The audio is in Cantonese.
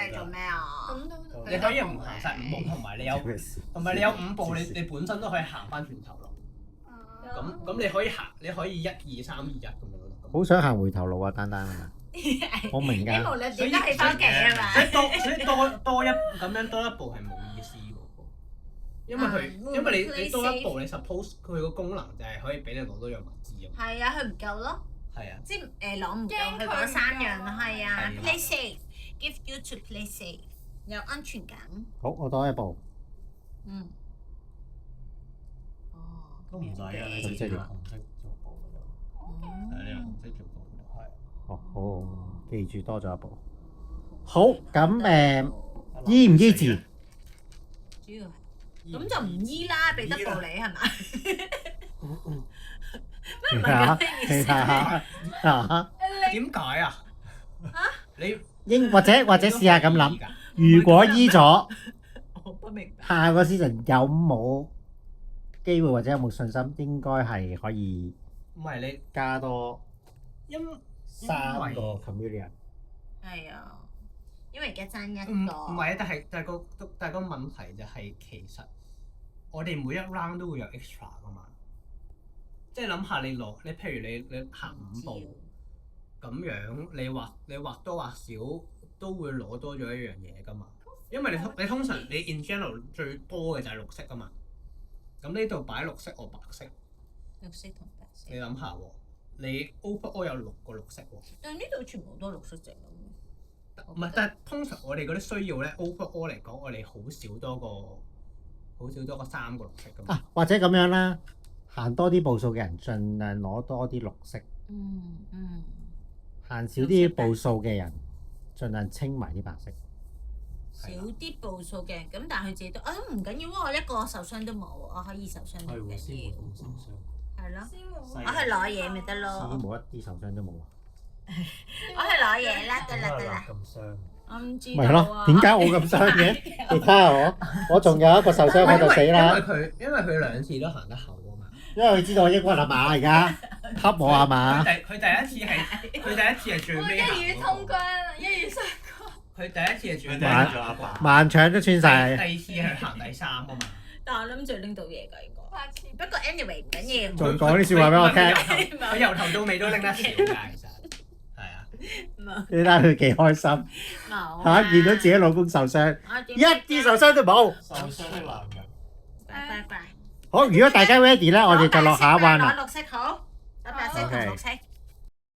你做咩啊？你可以唔行晒5步，同埋你有5步，你本身都可以行翻轉頭咯。咁你可以行，你可以1、2、3、2、1咁樣咯。好想行回頭路啊，丹丹啊！我明㗎。無論點都係翻屋企啊嘛。所以多一步係冇意思嘅，因為你多一步，你 suppose 佢個功能就係可以俾你攞多樣物資啊。係啊，佢唔夠咯。係啊。即係攞唔夠佢嗰3樣咯，係啊。Play safe, give you to play safe， 有安全感。好，我多一步。都唔使啊，你直接用紅色做步就。係你用紅色做步就係。好，記住多咗一步。好，咁醫唔醫治？主要係咁就唔醫啦，俾得步你係咪？咩唔係咁嘅意思？點解啊？你或者試下咁諗，如果醫咗，我不明白。下個 season 有冇機會或者有冇信心？應該係可以。唔係你加多因3個 chameleon。係啊，因為而家爭一唔個。係啊，但係個問題就係其實我哋每一 round 都會有 extra 噶嘛。即係諗下你譬如你行5步咁樣，你或多或少都會攞多咗一樣嘢噶嘛。因為你通常你 in general 最多嘅就係綠色啊嘛。咁呢度擺綠色，我白色。綠色同白色。你諗下喎，你 overall 有6個綠色喎。但係呢度全部都係綠色隻咁。唔係，但係通常我哋嗰啲需要咧 overall 嚟講，我哋好少多個3個綠色噶嘛。或者咁樣啦，行多啲步數嘅人，盡量攞多啲綠色。行少啲步數嘅人，盡量清埋啲白色。少啲步數嘅人，咁但係佢自己都唔緊要，我一個受傷都冇，我可以受傷都唔緊要。係咯，我去攞嘢咪得咯。冇一啲受傷都冇啊！我去攞嘢啦，得啦。咁傷。我唔知。咪係咯？點解我咁傷嘅？你睇下我仲有一個受傷我就死啦。因為佢2次都行得後啊嘛。因為佢知道我抑鬱啊嘛，而家恰我啊嘛。佢第一次係最尾行。一語通關，一語雙關。佢第一次係最尾行。盲腸都穿晒。第2次係行第3啊嘛。但係我諗住拎到嘢㗎應該。不過 anyway 唔緊要。仲講啲説話俾我聽。佢由頭到尾都拎得少㗎，其實。係啊。你睇下佢幾開心。嚇！見到自己老公受傷，一啲受傷都冇。受傷的男人。拜拜。好，如果大家 ready 咧，我哋就落下一彎啦。攞綠色好，攞白色同綠色。